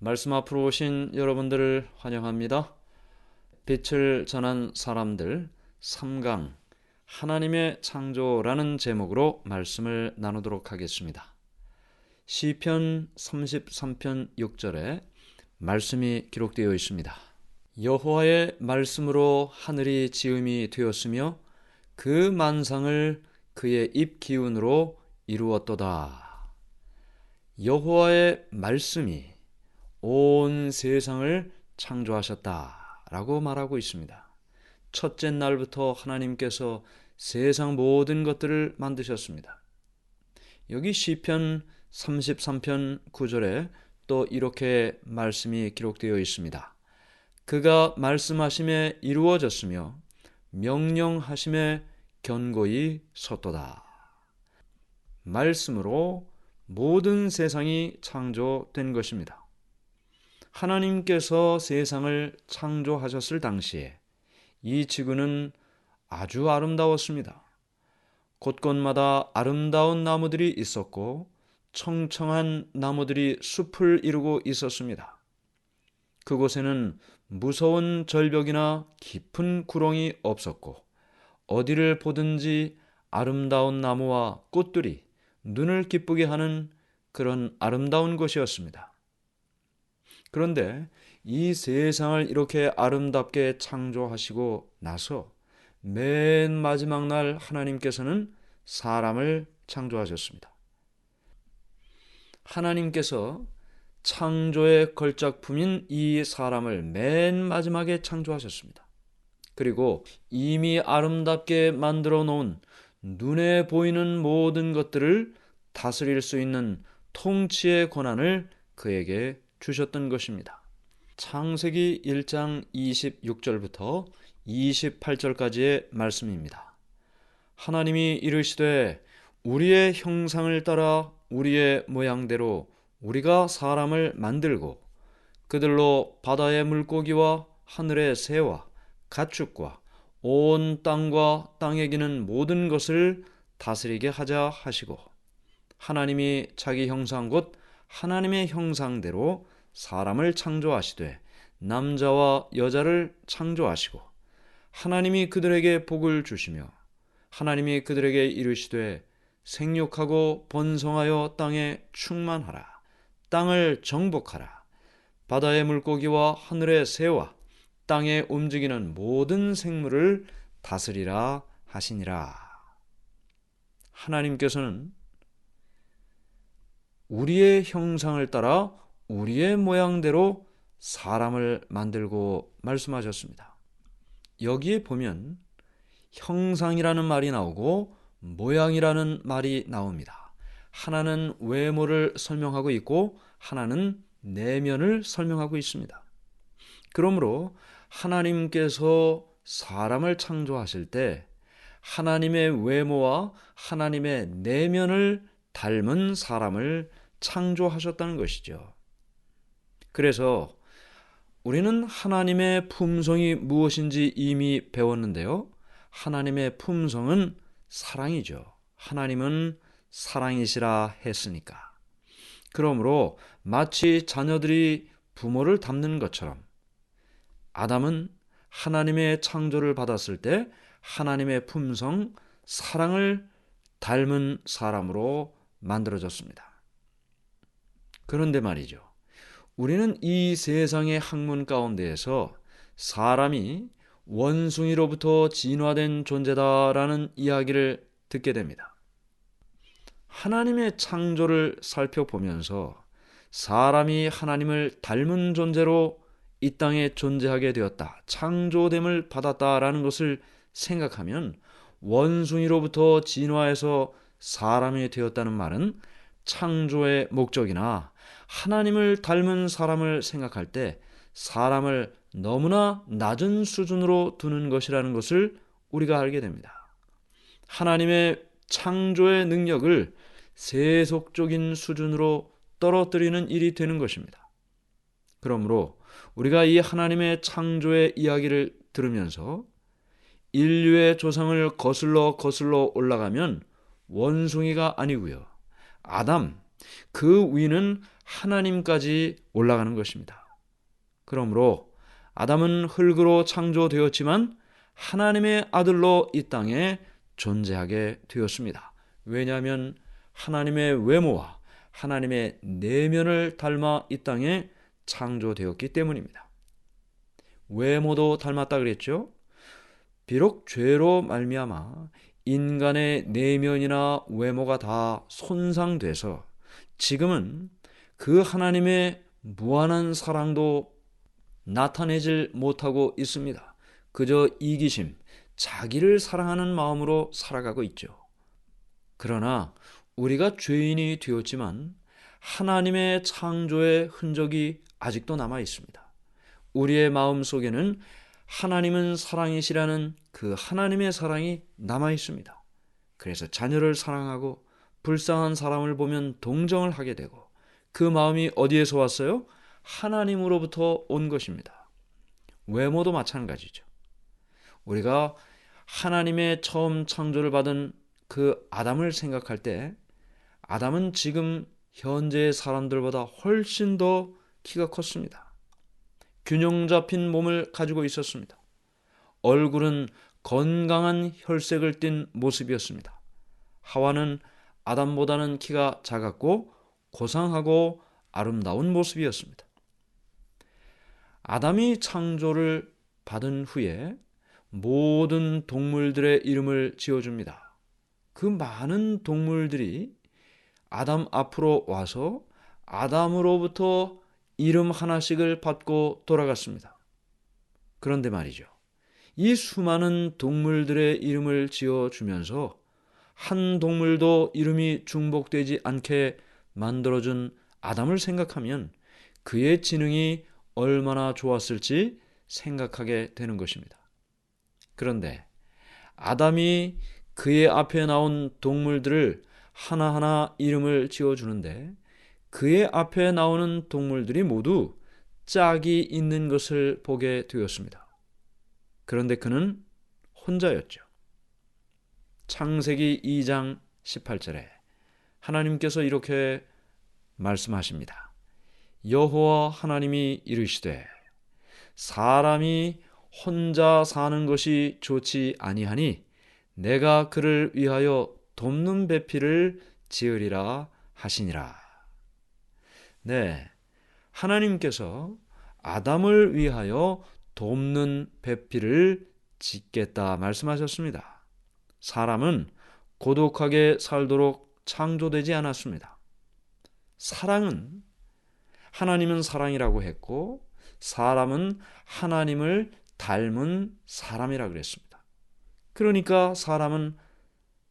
말씀 앞으로 오신 여러분들을 환영합니다. 빛을 전한 사람들 3강 하나님의 창조라는 제목으로 말씀을 나누도록 하겠습니다. 시편 33편 6절에 말씀이 기록되어 있습니다. 여호와의 말씀으로 하늘이 지음이 되었으며 그 만상을 그의 입 기운으로 이루었도다. 여호와의 말씀이 온 세상을 창조하셨다라고 말하고 있습니다. 첫째 날부터 하나님께서 세상 모든 것들을 만드셨습니다. 여기 시편 33편 9절에 또 이렇게 말씀이 기록되어 있습니다. 그가 말씀하심에 이루어졌으며 명령하심에 견고히 섰도다. 말씀으로 모든 세상이 창조된 것입니다. 하나님께서 세상을 창조하셨을 당시에 이 지구는 아주 아름다웠습니다. 곳곳마다 아름다운 나무들이 있었고 청청한 나무들이 숲을 이루고 있었습니다. 그곳에는 무서운 절벽이나 깊은 구렁이 없었고 어디를 보든지 아름다운 나무와 꽃들이 눈을 기쁘게 하는 그런 아름다운 곳이었습니다. 그런데 이 세상을 이렇게 아름답게 창조하시고 나서 맨 마지막 날 하나님께서는 사람을 창조하셨습니다. 하나님께서 창조의 걸작품인 이 사람을 맨 마지막에 창조하셨습니다. 그리고 이미 아름답게 만들어 놓은 눈에 보이는 모든 것들을 다스릴 수 있는 통치의 권한을 그에게 주셨던 것입니다. 창세기 1장 26절부터 28절까지의 말씀입니다. 하나님이 이르시되 우리의 형상을 따라 우리의 모양대로 우리가 사람을 만들고 그들로 바다의 물고기와 하늘의 새와 가축과 온 땅과 땅에 기는 모든 것을 다스리게 하자 하시고 하나님이 자기 형상 곧 하나님의 형상대로 사람을 창조하시되 남자와 여자를 창조하시고 하나님이 그들에게 복을 주시며 하나님이 그들에게 이르시되 생육하고 번성하여 땅에 충만하라 땅을 정복하라 바다의 물고기와 하늘의 새와 땅에 움직이는 모든 생물을 다스리라 하시니라. 하나님께서는 우리의 형상을 따라 우리의 모양대로 사람을 만들고 말씀하셨습니다. 여기에 보면 형상이라는 말이 나오고 모양이라는 말이 나옵니다. 하나는 외모를 설명하고 있고 하나는 내면을 설명하고 있습니다. 그러므로 하나님께서 사람을 창조하실 때 하나님의 외모와 하나님의 내면을 닮은 사람을 창조하셨다는 것이죠. 그래서 우리는 하나님의 품성이 무엇인지 이미 배웠는데요. 하나님의 품성은 사랑이죠. 하나님은 사랑이시라 했으니까. 그러므로 마치 자녀들이 부모를 닮는 것처럼 아담은 하나님의 창조를 받았을 때 하나님의 품성, 사랑을 닮은 사람으로 만들어졌습니다. 그런데 말이죠. 우리는 이 세상의 학문 가운데에서 사람이 원숭이로부터 진화된 존재다라는 이야기를 듣게 됩니다. 하나님의 창조를 살펴보면서 사람이 하나님을 닮은 존재로 이 땅에 존재하게 되었다, 창조됨을 받았다라는 것을 생각하면 원숭이로부터 진화해서 사람이 되었다는 말은 창조의 목적이나 하나님을 닮은 사람을 생각할 때 사람을 너무나 낮은 수준으로 두는 것이라는 것을 우리가 알게 됩니다. 하나님의 창조의 능력을 세속적인 수준으로 떨어뜨리는 일이 되는 것입니다. 그러므로 우리가 이 하나님의 창조의 이야기를 들으면서 인류의 조상을 거슬러 올라가면 원숭이가 아니고요. 아담, 그 위는 하나님까지 올라가는 것입니다. 그러므로 아담은 흙으로 창조되었지만 하나님의 아들로 이 땅에 존재하게 되었습니다. 왜냐하면 하나님의 외모와 하나님의 내면을 닮아 이 땅에 창조되었기 때문입니다. 외모도 닮았다 그랬죠? 비록 죄로 말미암아 인간의 내면이나 외모가 다 손상돼서 지금은 그 하나님의 무한한 사랑도 나타내질 못하고 있습니다. 그저 이기심, 자기를 사랑하는 마음으로 살아가고 있죠. 그러나 우리가 죄인이 되었지만 하나님의 창조의 흔적이 아직도 남아 있습니다. 우리의 마음 속에는 하나님은 사랑이시라는 그 하나님의 사랑이 남아 있습니다. 그래서 자녀를 사랑하고 불쌍한 사람을 보면 동정을 하게 되고 그 마음이 어디에서 왔어요? 하나님으로부터 온 것입니다. 외모도 마찬가지죠. 우리가 하나님의 처음 창조를 받은 그 아담을 생각할 때 아담은 지금 현재의 사람들보다 훨씬 더 키가 컸습니다. 균형 잡힌 몸을 가지고 있었습니다. 얼굴은 건강한 혈색을 띤 모습이었습니다. 하와는 아담보다는 키가 작았고 고상하고 아름다운 모습이었습니다. 아담이 창조를 받은 후에 모든 동물들의 이름을 지어줍니다. 그 많은 동물들이 아담 앞으로 와서 아담으로부터 이름 하나씩을 받고 돌아갔습니다. 그런데 말이죠. 이 수많은 동물들의 이름을 지어주면서 한 동물도 이름이 중복되지 않게 만들어준 아담을 생각하면 그의 지능이 얼마나 좋았을지 생각하게 되는 것입니다. 그런데 아담이 그의 앞에 나온 동물들을 하나하나 이름을 지어주는데 그의 앞에 나오는 동물들이 모두 짝이 있는 것을 보게 되었습니다. 그런데 그는 혼자였죠. 창세기 2장 18절에 하나님께서 이렇게 말씀하십니다. 여호와 하나님이 이르시되 사람이 혼자 사는 것이 좋지 아니하니 내가 그를 위하여 돕는 배필을 지으리라 하시니라. 네, 하나님께서 아담을 위하여 돕는 배필을 짓겠다 말씀하셨습니다. 사람은 고독하게 살도록 창조되지 않았습니다. 하나님은 사랑이라고 했고 사람은 하나님을 닮은 사람이라 그랬습니다. 그러니까 사람은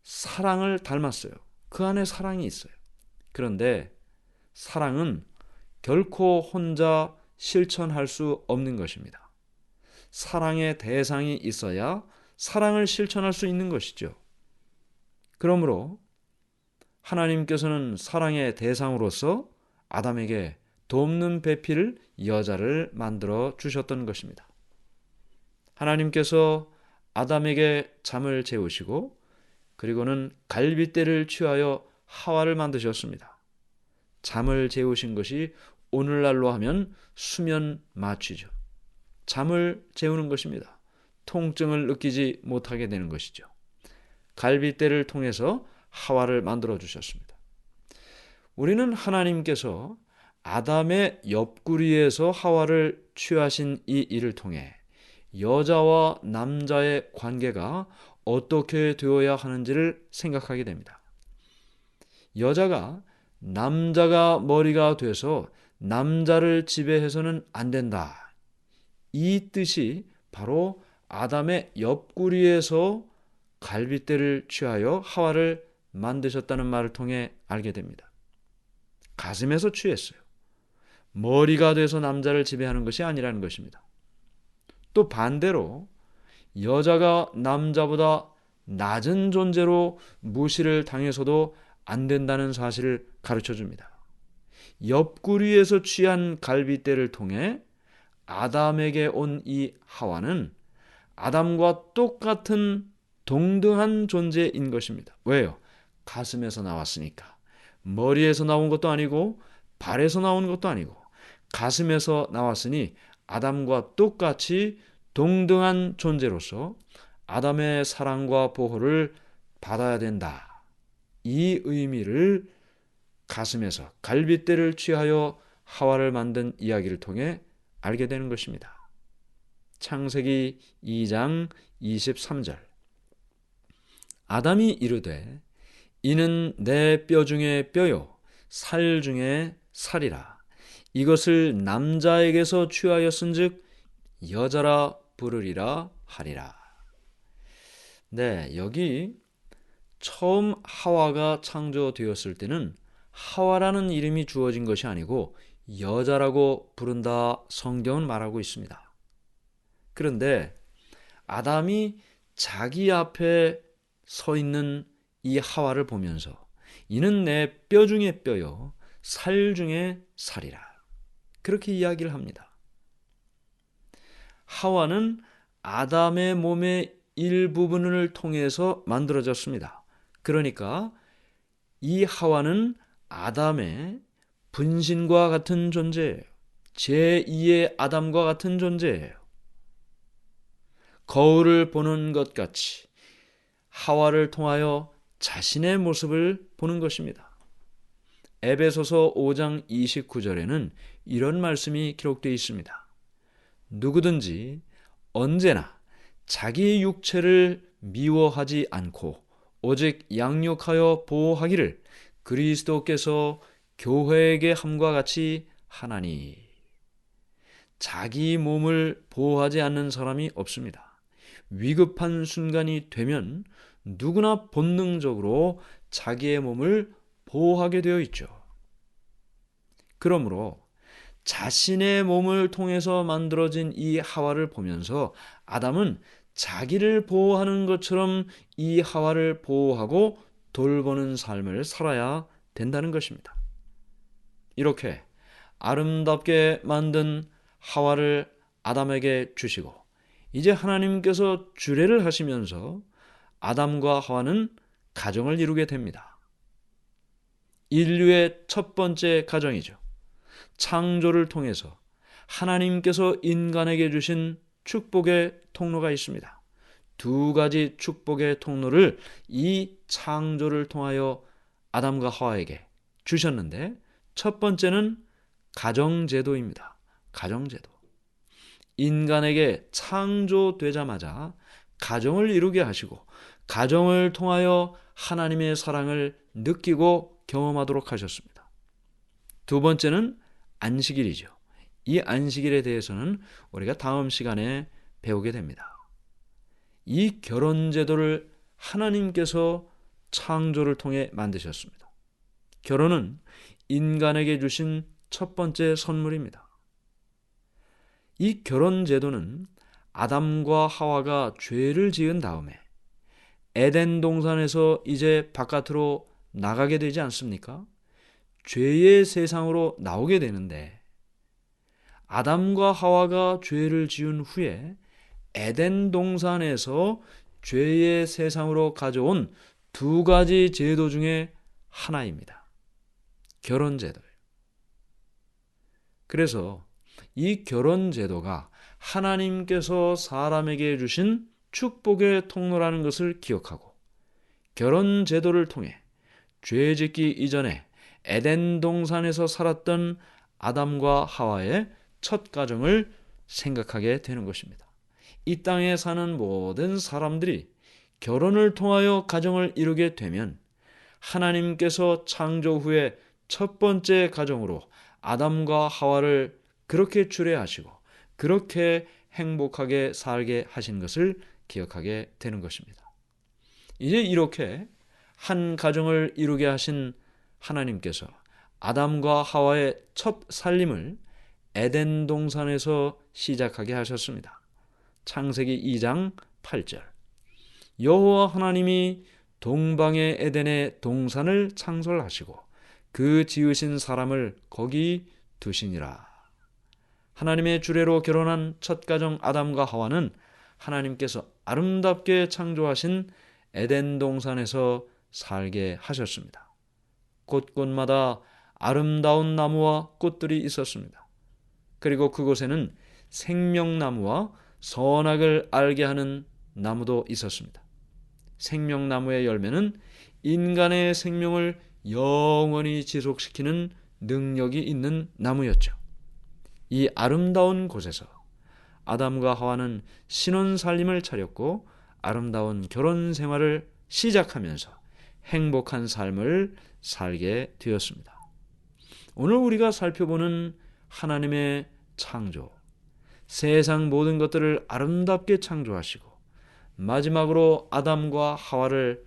사랑을 닮았어요. 그 안에 사랑이 있어요. 그런데 사랑은 결코 혼자 실천할 수 없는 것입니다. 사랑의 대상이 있어야 사랑을 실천할 수 있는 것이죠. 그러므로 하나님께서는 사랑의 대상으로서 아담에게 돕는 배필 여자를 만들어 주셨던 것입니다. 하나님께서 아담에게 잠을 재우시고 그리고는 갈빗대를 취하여 하와를 만드셨습니다. 잠을 재우신 것이 오늘날로 하면 수면 마취죠. 잠을 재우는 것입니다. 통증을 느끼지 못하게 되는 것이죠. 갈빗대를 통해서 하와를 만들어 주셨습니다. 우리는 하나님께서 아담의 옆구리에서 하와를 취하신 이 일을 통해 여자와 남자의 관계가 어떻게 되어야 하는지를 생각하게 됩니다. 여자가 남자가 머리가 돼서 남자를 지배해서는 안 된다. 이 뜻이 바로 아담의 옆구리에서 갈빗대를 취하여 하와를 만드셨다는 말을 통해 알게 됩니다. 가슴에서 취했어요. 머리가 돼서 남자를 지배하는 것이 아니라는 것입니다. 또 반대로 여자가 남자보다 낮은 존재로 무시를 당해서도 안 된다는 사실을 가르쳐 줍니다. 옆구리에서 취한 갈빗대를 통해 아담에게 온 이 하와는 아담과 똑같은 동등한 존재인 것입니다. 왜요? 가슴에서 나왔으니까. 머리에서 나온 것도 아니고 발에서 나온 것도 아니고 가슴에서 나왔으니 아담과 똑같이 동등한 존재로서 아담의 사랑과 보호를 받아야 된다. 이 의미를 가슴에서 갈빗대를 취하여 하와를 만든 이야기를 통해 알게 되는 것입니다. 창세기 2장 23절. 아담이 이르되 이는 내 뼈 중에 뼈요 살 중에 살이라. 이것을 남자에게서 취하였은즉 여자라 부르리라 하리라. 네, 여기 처음 하와가 창조되었을 때는 하와라는 이름이 주어진 것이 아니고 여자라고 부른다 성경은 말하고 있습니다. 그런데 아담이 자기 앞에 서 있는 이 하와를 보면서 이는 내 뼈 중에 뼈요 살 중에 살이라. 그렇게 이야기를 합니다. 하와는 아담의 몸의 일부분을 통해서 만들어졌습니다. 그러니까 이 하와는 아담의 분신과 같은 존재예요. 제2의 아담과 같은 존재예요. 거울을 보는 것 같이 하와를 통하여 자신의 모습을 보는 것입니다. 에베소서 5장 29절에는 이런 말씀이 기록되어 있습니다. 누구든지 언제나 자기 육체를 미워하지 않고 오직 양육하여 보호하기를 그리스도께서 교회에게 함과 같이 하나니. 자기 몸을 보호하지 않는 사람이 없습니다. 위급한 순간이 되면 누구나 본능적으로 자기의 몸을 보호하게 되어 있죠. 그러므로 자신의 몸을 통해서 만들어진 이 하와를 보면서 아담은 자기를 보호하는 것처럼 이 하와를 보호하고 돌보는 삶을 살아야 된다는 것입니다. 이렇게 아름답게 만든 하와를 아담에게 주시고 이제 하나님께서 주례를 하시면서 아담과 하와는 가정을 이루게 됩니다. 인류의 첫 번째 가정이죠. 창조를 통해서 하나님께서 인간에게 주신 축복의 통로가 있습니다. 두 가지 축복의 통로를 이 창조를 통하여 아담과 하와에게 주셨는데 첫 번째는 가정제도입니다. 가정제도. 인간에게 창조되자마자 가정을 이루게 하시고 가정을 통하여 하나님의 사랑을 느끼고 경험하도록 하셨습니다. 두 번째는 안식일이죠. 이 안식일에 대해서는 우리가 다음 시간에 배우게 됩니다. 이 결혼제도를 하나님께서 창조를 통해 만드셨습니다. 결혼은 인간에게 주신 첫 번째 선물입니다. 이 결혼제도는 아담과 하와가 죄를 지은 다음에 에덴 동산에서 이제 바깥으로 나가게 되지 않습니까? 죄의 세상으로 나오게 되는데 아담과 하와가 죄를 지은 후에 에덴 동산에서 죄의 세상으로 가져온 두 가지 제도 중에 하나입니다. 결혼제도예요. 그래서 이 결혼제도가 하나님께서 사람에게 주신 축복의 통로라는 것을 기억하고 결혼제도를 통해 죄 짓기 이전에 에덴 동산에서 살았던 아담과 하와의 첫 가정을 생각하게 되는 것입니다. 이 땅에 사는 모든 사람들이 결혼을 통하여 가정을 이루게 되면 하나님께서 창조 후에 첫 번째 가정으로 아담과 하와를 그렇게 주례하시고 그렇게 행복하게 살게 하신 것을 기억하게 되는 것입니다. 이제 이렇게 한 가정을 이루게 하신 하나님께서 아담과 하와의 첫 살림을 에덴 동산에서 시작하게 하셨습니다. 창세기 2장 8절. 여호와 하나님이 동방의 에덴의 동산을 창설하시고 그 지으신 사람을 거기 두시니라. 하나님의 주례로 결혼한 첫 가정 아담과 하와는 하나님께서 아름답게 창조하신 에덴 동산에서 살게 하셨습니다. 곳곳마다 아름다운 나무와 꽃들이 있었습니다. 그리고 그곳에는 생명나무와 선악을 알게 하는 나무도 있었습니다. 생명나무의 열매는 인간의 생명을 영원히 지속시키는 능력이 있는 나무였죠. 이 아름다운 곳에서 아담과 하와는 신혼살림을 차렸고 아름다운 결혼 생활을 시작하면서 행복한 삶을 살게 되었습니다. 오늘 우리가 살펴보는 하나님의 창조, 세상 모든 것들을 아름답게 창조하시고 마지막으로 아담과 하와를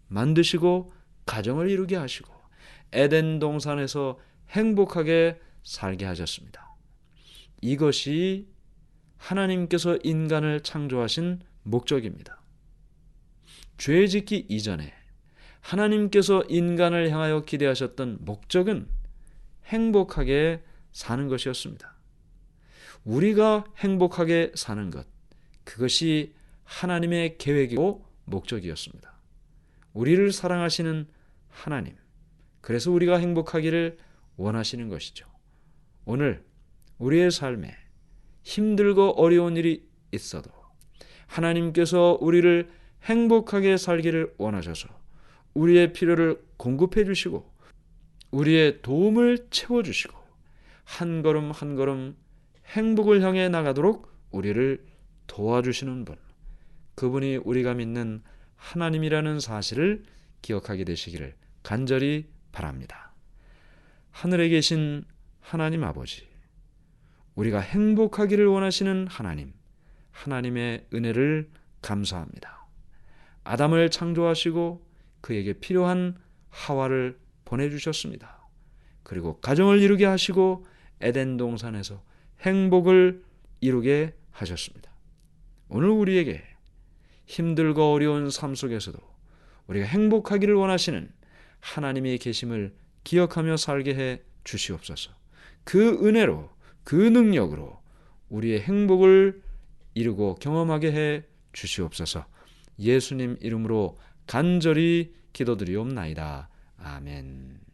만드시고 가정을 이루게 하시고 에덴 동산에서 행복하게 살게 하셨습니다. 이것이 하나님께서 인간을 창조하신 목적입니다. 죄 짓기 이전에 하나님께서 인간을 향하여 기대하셨던 목적은 행복하게 사는 것이었습니다. 우리가 행복하게 사는 것, 그것이 하나님의 계획이고 목적이었습니다. 우리를 사랑하시는 하나님, 그래서 우리가 행복하기를 원하시는 것이죠. 오늘 우리의 삶에 힘들고 어려운 일이 있어도 하나님께서 우리를 행복하게 살기를 원하셔서 우리의 필요를 공급해 주시고 우리의 도움을 채워주시고 한 걸음 한 걸음 행복을 향해 나가도록 우리를 도와주시는 분, 그분이 우리가 믿는 하나님이라는 사실을 기억하게 되시기를 간절히 바랍니다. 하늘에 계신 하나님 아버지, 우리가 행복하기를 원하시는 하나님, 하나님의 은혜를 감사합니다. 아담을 창조하시고 그에게 필요한 하와를 보내주셨습니다. 그리고 가정을 이루게 하시고 에덴 동산에서 행복을 이루게 하셨습니다. 오늘 우리에게 힘들고 어려운 삶 속에서도 우리가 행복하기를 원하시는 하나님의 계심을 기억하며 살게 해 주시옵소서. 그 은혜로, 그 능력으로 우리의 행복을 이루고 경험하게 해 주시옵소서. 예수님 이름으로 간절히 기도드리옵나이다. 아멘.